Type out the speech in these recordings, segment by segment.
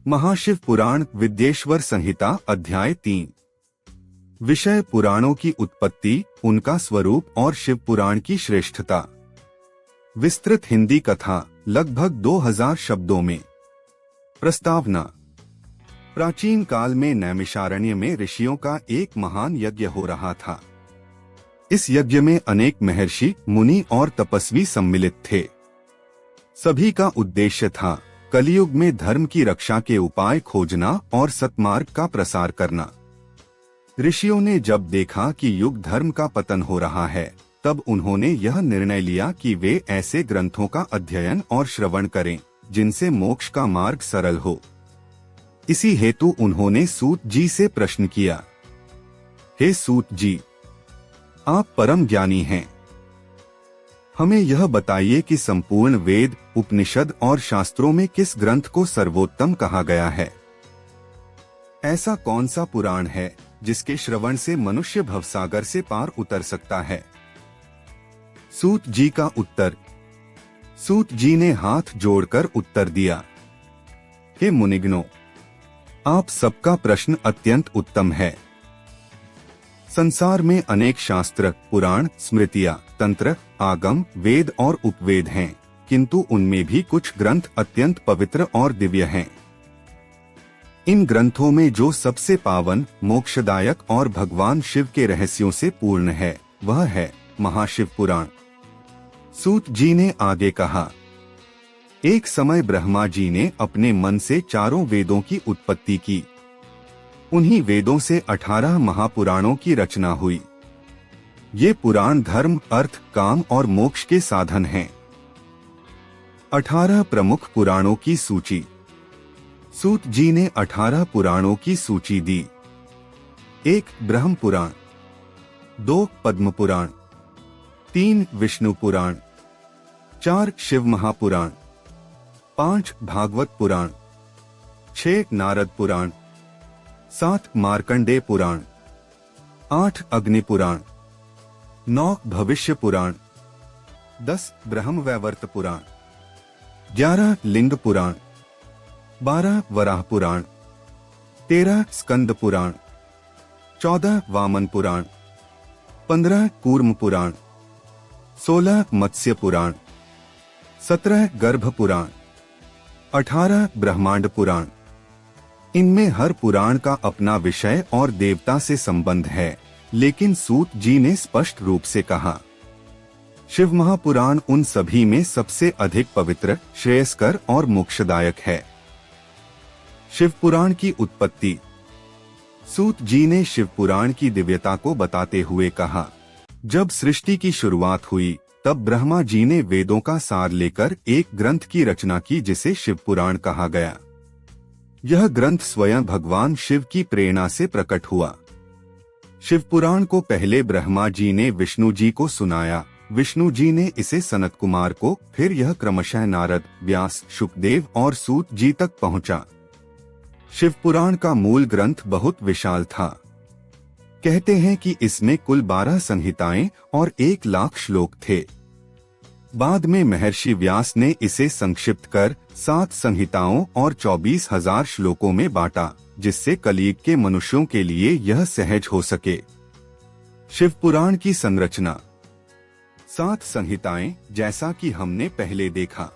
महाशिव पुराण विद्येश्वर संहिता अध्याय 3। विषय पुराणों की उत्पत्ति, उनका स्वरूप और शिव पुराण की श्रेष्ठता। विस्तृत हिंदी कथा लगभग 2000 शब्दों में। प्रस्तावना। प्राचीन काल में नैमिषारण्य में ऋषियों का एक महान यज्ञ हो रहा था। इस यज्ञ में अनेक महर्षि, मुनि और तपस्वी सम्मिलित थे। सभी का उद्देश्य था कलियुग में धर्म की रक्षा के उपाय खोजना और सत्मार्ग का प्रसार करना। ऋषियों ने जब देखा कि युग धर्म का पतन हो रहा है, तब उन्होंने यह निर्णय लिया कि वे ऐसे ग्रंथों का अध्ययन और श्रवण करें जिनसे मोक्ष का मार्ग सरल हो। इसी हेतु उन्होंने सूत जी से प्रश्न किया, हे सूत जी, आप परम ज्ञानी हैं। हमें यह बताइए कि संपूर्ण वेद, उपनिषद और शास्त्रों में किस ग्रंथ को सर्वोत्तम कहा गया है। ऐसा कौन सा पुराण है जिसके श्रवण से मनुष्य भवसागर से पार उतर सकता है। सूत जी का उत्तर। सूत जी ने हाथ जोड़कर उत्तर दिया, हे मुनिगणों, आप सबका प्रश्न अत्यंत उत्तम है। संसार में अनेक शास्त्र, पुराण, स्मृतियां, तंत्र, आगम, वेद और उपवेद हैं, किंतु उनमें भी कुछ ग्रंथ अत्यंत पवित्र और दिव्य हैं। इन ग्रंथों में जो सबसे पावन, मोक्षदायक और भगवान शिव के रहस्यों से पूर्ण है, वह है महाशिव पुराण। सूत जी ने आगे कहा, एक समय ब्रह्मा जी ने अपने मन से चारों वेदों की उत्पत्ति की। उन्हीं वेदों से 18 महापुराणों की रचना हुई। ये पुराण धर्म, अर्थ, काम और मोक्ष के साधन हैं। 18 प्रमुख पुराणों की सूची। सूत जी ने 18 पुराणों की सूची दी। 1 ब्रह्म पुराण, 2 पद्म पुराण, 3 विष्णु पुराण, 4 शिव महापुराण, 5 भागवत पुराण, 6 नारद पुराण, 7 मार्कंडेय पुराण, 8 अग्नि पुराण, 9 भविष्य पुराण, 10 ब्रह्मवैवर्त पुराण, 11 लिंग पुराण, 12 वराह पुराण, 13 स्कंद पुराण, 14 वामन पुराण, 15 कूर्म पुराण, 16 मत्स्य पुराण, 17 गर्भ पुराण, 18 ब्रह्मांड पुराण। इनमें हर पुराण का अपना विषय और देवता से संबंध है, लेकिन सूत जी ने स्पष्ट रूप से कहा, शिव महापुराण उन सभी में सबसे अधिक पवित्र, श्रेयस्कर और मोक्षदायक है। शिव पुराण की उत्पत्ति। सूत जी ने शिव पुराण की दिव्यता को बताते हुए कहा, जब सृष्टि की शुरुआत हुई, तब ब्रह्मा जी ने वेदों का सार लेकर एक ग्रंथ की रचना की जिसे शिव पुराण कहा गया। यह ग्रंथ स्वयं भगवान शिव की प्रेरणा से प्रकट हुआ। शिव पुराण को पहले ब्रह्मा जी ने विष्णु जी को सुनाया, विष्णु जी ने इसे सनत कुमार को, फिर यह क्रमशः नारद, व्यास, शुकदेव और सूत जी तक पहुंचा। शिव पुराण का मूल ग्रंथ बहुत विशाल था। कहते हैं कि इसमें कुल 12 संहिताएं और 1 लाख श्लोक थे। बाद में महर्षि व्यास ने इसे संक्षिप्त कर 7 संहिताओं और 24,000 श्लोकों में बांटा, जिससे कलयुग के मनुष्यों के लिए यह सहज हो सके। शिव पुराण की संरचना। 7 संहिताएं, जैसा कि हमने पहले देखा।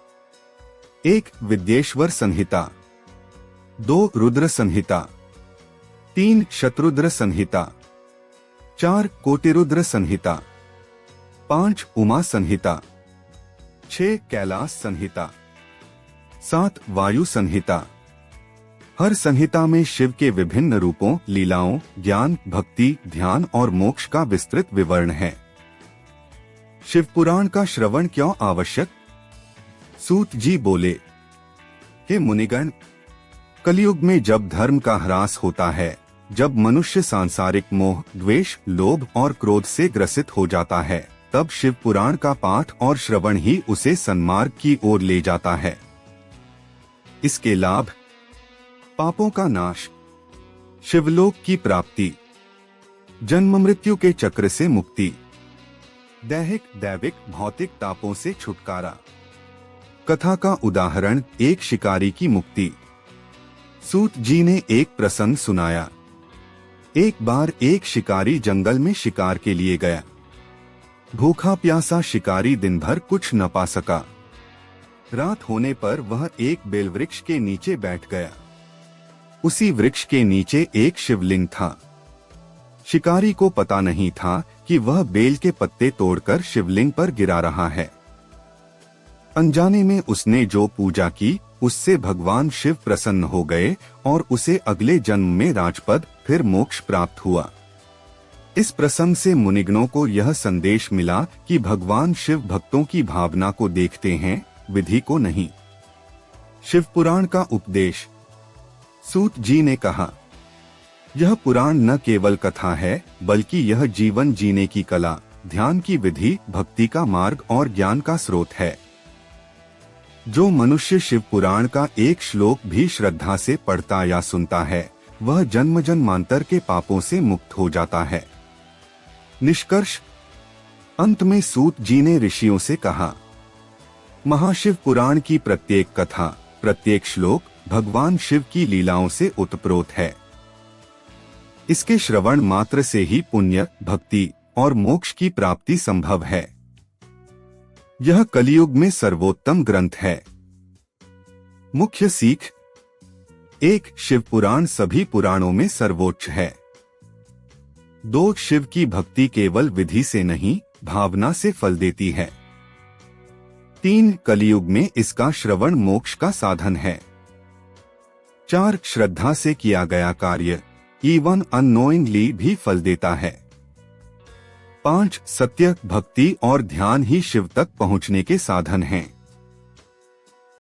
1 विद्येश्वर संहिता, 2 रुद्र संहिता, 3 शत्रुद्र संहिता, 4 कोटिरुद्र संहिता, 5 उमा संहिता, 6 कैलाश संहिता, 7 वायु संहिता। हर संहिता में शिव के विभिन्न रूपों, लीलाओं, ज्ञान, भक्ति, ध्यान और मोक्ष का विस्तृत विवरण है। शिव पुराण का श्रवण क्यों आवश्यक? सूत जी बोले, हे मुनिगण, कलियुग में जब धर्म का ह्रास होता है, जब मनुष्य सांसारिक मोह, द्वेष, लोभ और क्रोध से ग्रसित हो जाता है, तब शिव पुराण का पाठ और श्रवण ही उसे सन्मार्ग की ओर ले जाता है। इसके लाभ: पापों का नाश, शिवलोक की प्राप्ति, जन्म मृत्यु के चक्र से मुक्ति, दैहिक, दैविक, भौतिक तापों से छुटकारा। कथा का उदाहरण: एक शिकारी की मुक्ति। सूत जी ने एक प्रसंग सुनाया। एक बार एक शिकारी जंगल में शिकार के लिए गया। भूखा प्यासा शिकारी दिन भर कुछ न पा सका। रात होने पर वह एक बेल वृक्ष के नीचे बैठ गया। उसी वृक्ष के नीचे एक शिवलिंग था। शिकारी को पता नहीं था कि वह बेल के पत्ते तोड़कर शिवलिंग पर गिरा रहा है। अनजाने में उसने जो पूजा की उससे भगवान शिव प्रसन्न हो गए और उसे अगले जन्म में राजपद फिर मोक्ष प्राप्त हुआ। इस प्रसंग से मुनिगणों को यह संदेश मिला कि भगवान शिव भक्तों की भावना को देखते हैं, विधि को नहीं। शिव पुराण का उपदेश। सूत जी ने कहा, यह पुराण न केवल कथा है बल्कि यह जीवन जीने की कला, ध्यान की विधि, भक्ति का मार्ग और ज्ञान का स्रोत है। जो मनुष्य शिव पुराण का एक श्लोक भी श्रद्धा से पढ़ता या सुनता है वह जन्म जन्मांतर के पापों से मुक्त हो जाता है। निष्कर्ष। अंत में सूत जी ने ऋषियों से कहा, महाशिव पुराण की प्रत्येक कथा, प्रत्येक श्लोक भगवान शिव की लीलाओं से ओतप्रोत है। इसके श्रवण मात्र से ही पुण्य, भक्ति और मोक्ष की प्राप्ति संभव है। यह कलियुग में सर्वोत्तम ग्रंथ है। मुख्य सीख। 1. शिव पुराण सभी पुराणों में सर्वोच्च है। 2. शिव की भक्ति केवल विधि से नहीं, भावना से फल देती है। 3. कलियुग में इसका श्रवण मोक्ष का साधन है। 4. श्रद्धा से किया गया कार्य इवन अननोइंगली भी फल देता है। 5. सत्य, भक्ति और ध्यान ही शिव तक पहुंचने के साधन हैं।